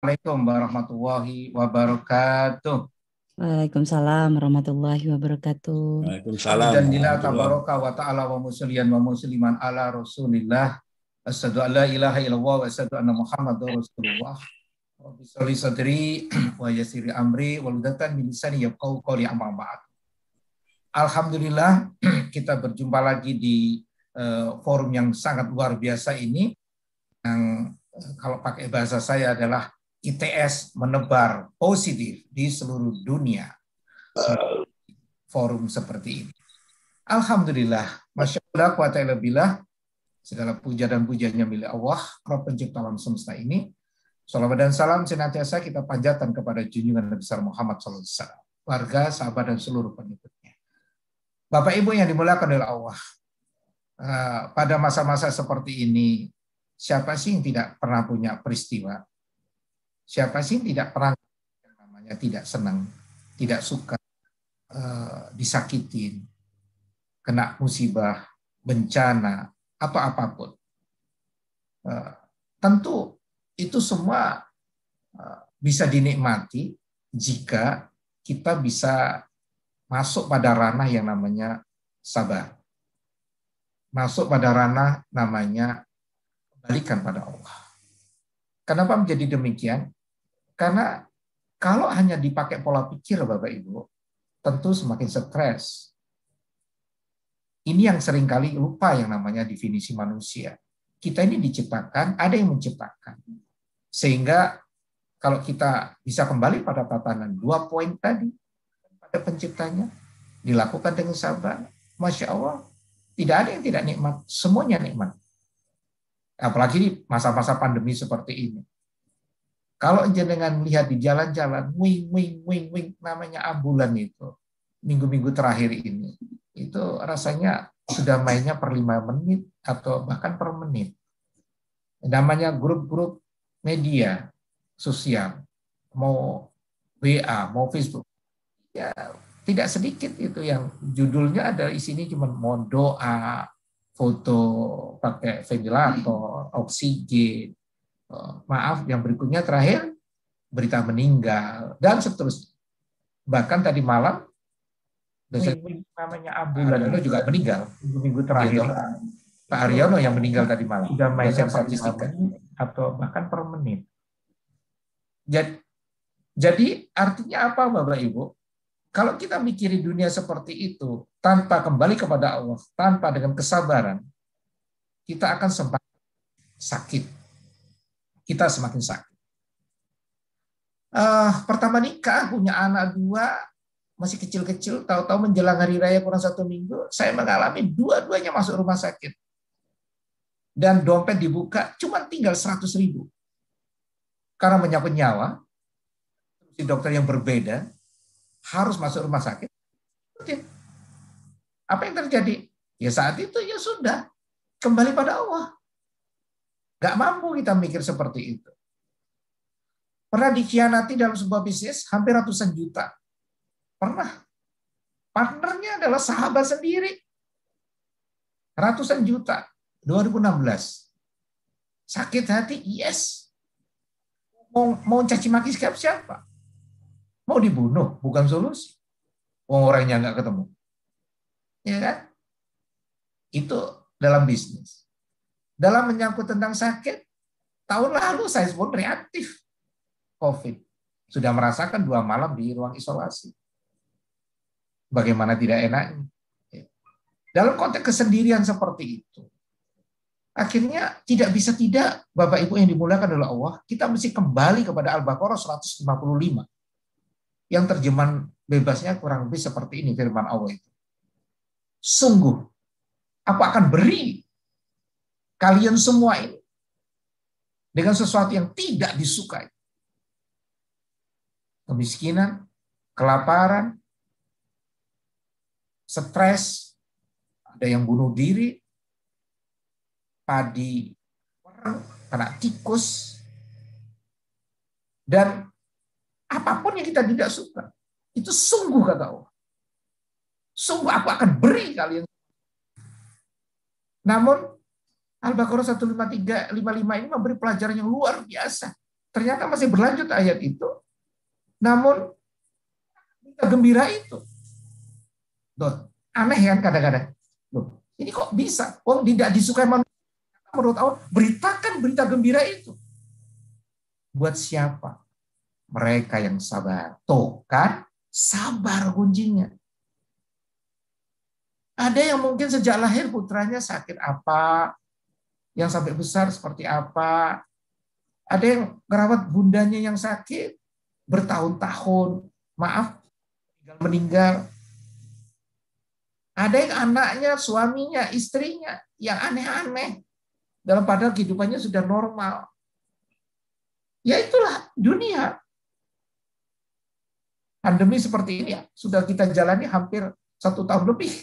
Assalamualaikum warahmatullahi wabarakatuh. Waalaikumsalam warahmatullahi wabarakatuh. Waalaikumsalam Hamdan lillah warahmatullahi. tabaraka wa ta'ala wa musliyan wa musliman ala rasulillah. Asyhadu an la ilaha illallah wa asyhadu anna muhammadar rasulullah. Rabbi sholli sadri wa yassir amri waludatan min lisani yafqahu qawli amma ba'd. Alhamdulillah kita berjumpa lagi di forum yang sangat luar biasa ini yang kalau pakai bahasa saya adalah ITS menebar positif di seluruh dunia. Forum seperti ini. Alhamdulillah, Masya Allah, wa ta'ala billah, segala puja dan pujanya milik Allah, Rabb pencipta alam semesta ini. Salawat dan salam senantiasa kita panjatkan kepada junjungan Nabi besar Muhammad SAW, warga, sahabat, dan seluruh pengikutnya. Bapak Ibu yang dimuliakan oleh Allah, pada masa-masa seperti ini, siapa sih yang tidak pernah punya peristiwa? Siapa sih yang tidak pernah yang namanya tidak senang, tidak suka, disakitin, kena musibah, bencana, atau apapun. Tentu itu semua bisa dinikmati jika kita bisa masuk pada ranah yang namanya sabar. Masuk pada ranah namanya kembalikan pada Allah. Kenapa menjadi demikian? Karena kalau hanya dipakai pola pikir Bapak Ibu, tentu semakin stres. Ini yang seringkali lupa yang namanya definisi manusia. Kita ini diciptakan, ada yang menciptakan. Sehingga kalau kita bisa kembali pada tatanan 2 poin tadi, pada penciptanya, dilakukan dengan sabar, Masya Allah, tidak ada yang tidak nikmat, semuanya nikmat. Apalagi di masa-masa pandemi seperti ini. Kalau jenengan lihat di jalan-jalan, wing, namanya ambulan itu, minggu-minggu terakhir ini, itu rasanya sudah mainnya per 5 menit atau bahkan per menit. Namanya grup-grup media sosial, mau WA, mau Facebook, ya tidak sedikit itu yang judulnya ada isinya cuma mau doa, foto pakai ventilator, oksigen, maaf yang berikutnya terakhir berita meninggal dan seterusnya. Bahkan tadi malam namanya ambulan itu juga meninggal minggu terakhir. Pak Haryono yang meninggal tadi malam. Sudah mainnya statistika atau bahkan per menit. Jadi artinya apa Bapak Ibu? Kalau kita mikiri dunia seperti itu tanpa kembali kepada Allah, tanpa dengan kesabaran, kita akan semakin sakit. Kita semakin sakit. Pertama nikah, punya anak 2, masih kecil-kecil, tahu-tahu menjelang hari raya kurang 1 minggu, saya mengalami dua-duanya masuk rumah sakit. Dan dompet dibuka, cuma tinggal 100.000. Karena menyangkut nyawa, si dokter yang berbeda, harus masuk rumah sakit. Apa yang terjadi? Ya saat itu ya sudah, kembali pada Allah. Gak mampu kita mikir seperti itu. Pernah dikhianati dalam sebuah bisnis hampir ratusan juta. Pernah. Partnernya adalah sahabat sendiri. Ratusan juta. 2016. Sakit hati, yes. Mau caci maki siapa? Mau dibunuh, bukan solusi. Orangnya nggak ketemu. Ya kan? Itu dalam bisnis. Dalam menyangkut tentang sakit, tahun lalu saya pun reaktif COVID. Sudah merasakan 2 malam di ruang isolasi. Bagaimana tidak enaknya. Dalam konteks kesendirian seperti itu, akhirnya tidak bisa tidak, Bapak Ibu yang dimuliakan oleh Allah, kita mesti kembali kepada Al-Baqarah 155. Yang terjemahan bebasnya kurang lebih seperti ini firman Allah itu. Sungguh, aku akan beri kalian semua ini dengan sesuatu yang tidak disukai. Kemiskinan, kelaparan, stres, ada yang bunuh diri, padi, kena tikus, dan apapun yang kita tidak suka. Itu sungguh kata Allah. Sungguh aku akan beri kalian. Namun Al-Baqarah 153, 55 ini memberi pelajaran yang luar biasa. Ternyata masih berlanjut ayat itu. Namun berita gembira itu. Loh, aneh kan kadang-kadang. Loh, ini kok bisa? Oh, tidak disukai manusia. Menurut Allah, beritakan berita gembira itu. Buat siapa? Mereka yang sabar. Tuh kan, sabar kuncinya. Ada yang mungkin sejak lahir putranya sakit apa, yang sampai besar seperti apa. Ada yang merawat bundanya yang sakit bertahun-tahun. Maaf, meninggal. Ada yang anaknya, suaminya, istrinya yang aneh-aneh. Dalam padahal kehidupannya sudah normal. Ya itulah dunia. Pandemi seperti ini ya, sudah kita jalani hampir 1 tahun lebih.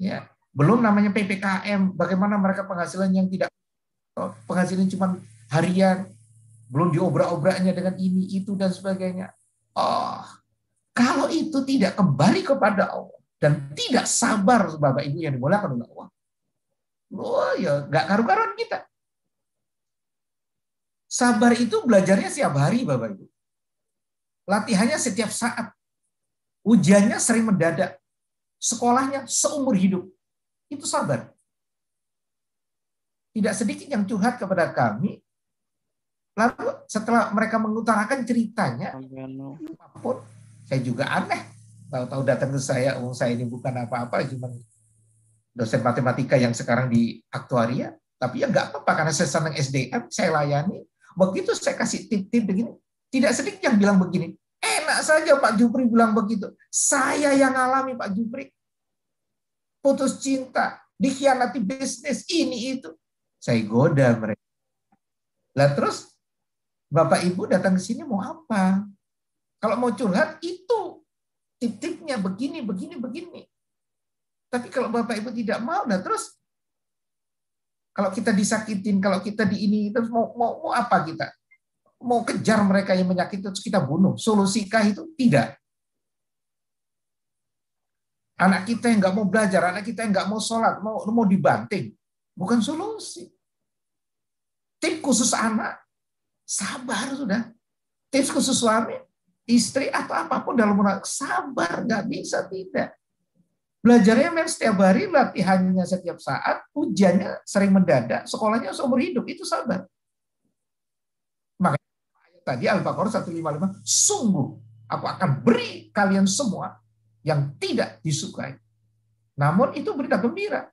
Ya, belum namanya PPKM, bagaimana mereka penghasilan yang tidak, penghasilan cuma harian, belum diobrak-obraknya dengan ini, itu, dan sebagainya. Oh, kalau itu tidak kembali kepada Allah, dan tidak sabar, Bapak Ibu yang dimuliakan oleh Allah, oh ya nggak karu-karuan kita. Sabar itu belajarnya setiap hari, Bapak Ibu. Latihannya setiap saat. Ujiannya sering mendadak. Sekolahnya seumur hidup. Itu sabar. Tidak sedikit yang curhat kepada kami. Lalu setelah mereka mengutarakan ceritanya, apapun, saya juga aneh. Tahu-tahu datang ke saya, saya ini bukan apa-apa, cuma dosen matematika yang sekarang di aktuaria. Tapi ya nggak apa-apa, karena saya senang SDM, saya layani. Begitu saya kasih tip-tip begini, tidak sedikit yang bilang begini, enak saja Pak Jupri bilang begitu. Saya yang alami Pak Jupri. Putus cinta, dikhianati bisnis, ini itu. Saya goda mereka. Lah terus Bapak Ibu datang ke sini mau apa? Kalau mau curhat itu tip-tipnya begini, begini, begini. Tapi kalau Bapak Ibu tidak mau, nah terus kalau kita disakitin, kalau kita di ini, terus mau apa kita? Mau kejar mereka yang menyakiti terus kita bunuh. Solusikah itu? Tidak. Anak kita yang nggak mau belajar, anak kita yang nggak mau sholat, mau dibanting. Bukan solusi. Tip khusus anak, sabar sudah. Tips khusus suami, istri, atau apapun dalam rumah, sabar. Nggak bisa tidak. Belajarnya memang setiap hari, latihannya setiap saat, ujiannya sering mendadak, sekolahnya seumur hidup, itu sabar. Makanya tadi Al-Baqarah 155, sungguh aku akan beri kalian semua yang tidak disukai. Namun itu berita gembira.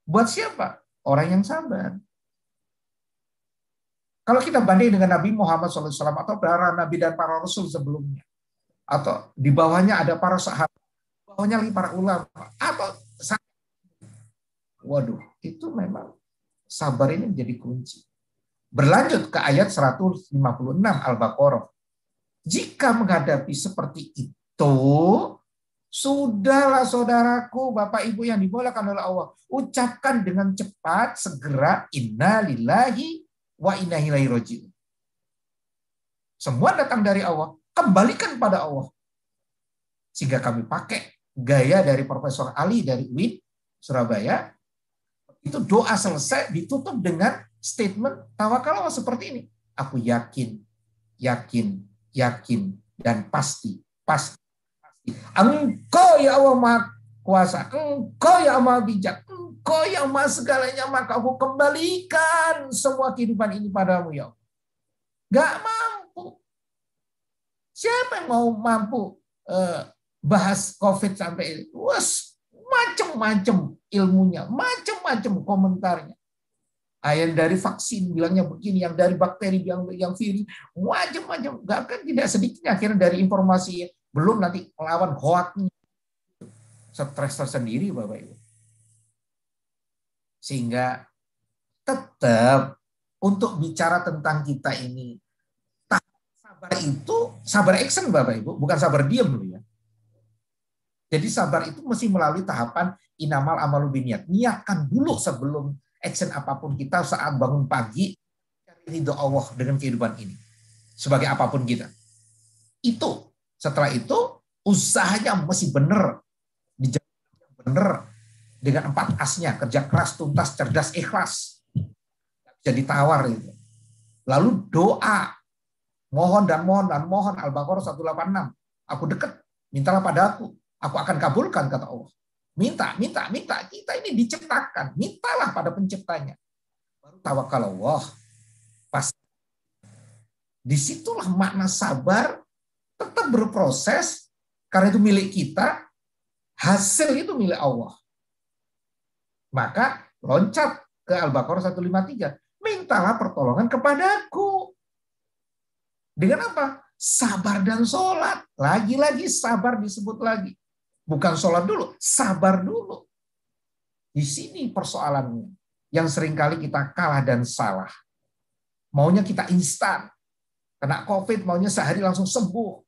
Buat siapa? Orang yang sabar. Kalau kita banding dengan Nabi Muhammad SAW atau para nabi dan para rasul sebelumnya, atau di bawahnya ada para sahabat, di bawahnya para ulama, atau waduh, itu memang sabar ini menjadi kunci. Berlanjut ke ayat 156 Al-Baqarah. Jika menghadapi seperti itu, sudahlah saudaraku, Bapak Ibu yang dimuliakan oleh Allah, ucapkan dengan cepat, segera, inna lillahi wa inna ilaihi raji'un. Semua datang dari Allah, kembalikan pada Allah. Sehingga kami pakai gaya dari Profesor Ali dari UIN Surabaya, itu doa selesai ditutup dengan statement tawakal Allah seperti ini. Aku yakin, yakin, yakin, dan pasti, pasti. Engkau ya Allah Maha Kuasa, Engkau ya Maha Bijak, Engkau yang Maha segalanya, maka aku kembalikan semua kehidupan ini padamu ya Allah. Gak mampu. Siapa yang mau mampu bahas COVID sampai itu? Macam-macam ilmunya, macam-macam komentarnya. Yang dari vaksin bilangnya begini, yang dari bakteri bilang yang virus, macam-macam. Gak kan tidak sedikitnya akhirnya dari informasi, belum nanti melawan hoax. Stres tersendiri Bapak Ibu. Sehingga tetap untuk bicara tentang kita ini, sabar itu sabar action Bapak Ibu, bukan sabar diam loh ya. Jadi sabar itu mesti melalui tahapan inamal amalu biniat. Niatkan dulu sebelum action apapun kita saat bangun pagi, cari ridho Allah dengan kehidupan ini. Sebagai apapun kita. Itu. Setelah itu, usahanya mesti benar. Dijalankan benar. Dengan 4 asnya. Kerja keras, tuntas, cerdas, ikhlas. Nggak bisa ditawar. Gitu. Lalu doa, mohon dan mohon dan mohon, Al-Baqarah 186. Aku dekat, mintalah padaku, aku akan kabulkan, kata Allah. Minta, minta, minta. Kita ini diciptakan, mintalah pada penciptanya. Baru tawakal Allah. Pasti. Disitulah makna sabar, tetap berproses, karena itu milik kita, hasil itu milik Allah. Maka loncat ke Al-Baqarah 153. Mintalah pertolongan kepadaku. Dengan apa? Sabar dan sholat. Lagi-lagi sabar disebut lagi. Bukan sholat dulu, sabar dulu. Di sini persoalannya. Yang seringkali kita kalah dan salah. Maunya kita instan. Kena COVID maunya sehari langsung sembuh.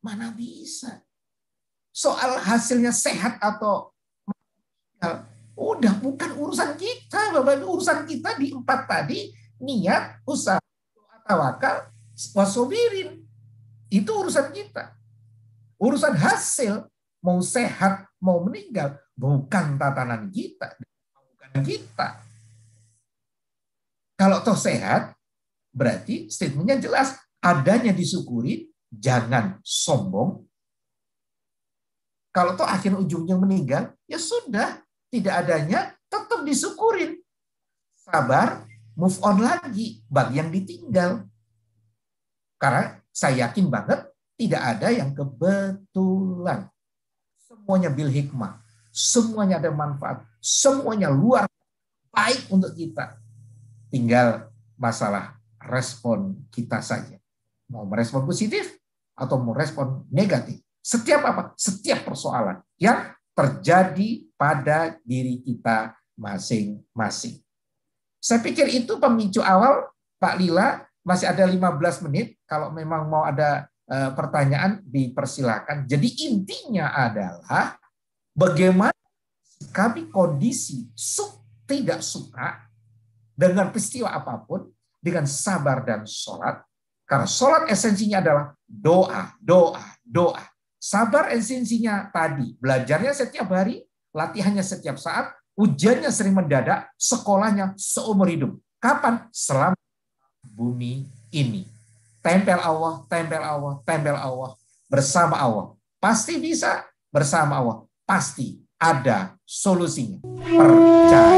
Mana bisa. Soal hasilnya sehat atau udah bukan urusan kita, Bapak. Urusan kita di 4 tadi, niat, usaha, tawakal, wasobirin. Itu urusan kita. Urusan hasil, mau sehat, mau meninggal, bukan tatanan kita, bukan kita. Kalau toh sehat, berarti statementnya jelas, adanya disyukuri, jangan sombong. Kalau toh akhir ujungnya meninggal, ya sudah, tidak adanya, tetap disyukurin. Sabar, move on lagi, bagi yang ditinggal. Karena saya yakin banget, tidak ada yang kebetulan. Semuanya bil hikmah, semuanya ada manfaat, semuanya luar baik untuk kita. Tinggal masalah respon kita saja. Mau merespon positif atau mau respon negatif. Setiap apa? Setiap persoalan yang terjadi pada diri kita masing-masing. Saya pikir itu pemicu awal, Pak Lila. Masih ada 15 menit. Kalau memang mau ada pertanyaan, dipersilakan. Jadi intinya adalah bagaimana kami kondisi tidak suka dengan peristiwa apapun, dengan sabar dan sholat. Karena sholat esensinya adalah doa, doa, doa. Sabar esensinya tadi, belajarnya setiap hari, latihannya setiap saat, ujiannya sering mendadak, sekolahnya seumur hidup. Kapan? Selama bumi ini. Tempel Allah, tempel Allah, tempel Allah. Bersama Allah. Pasti bisa, bersama Allah. Pasti ada solusinya. Percaya.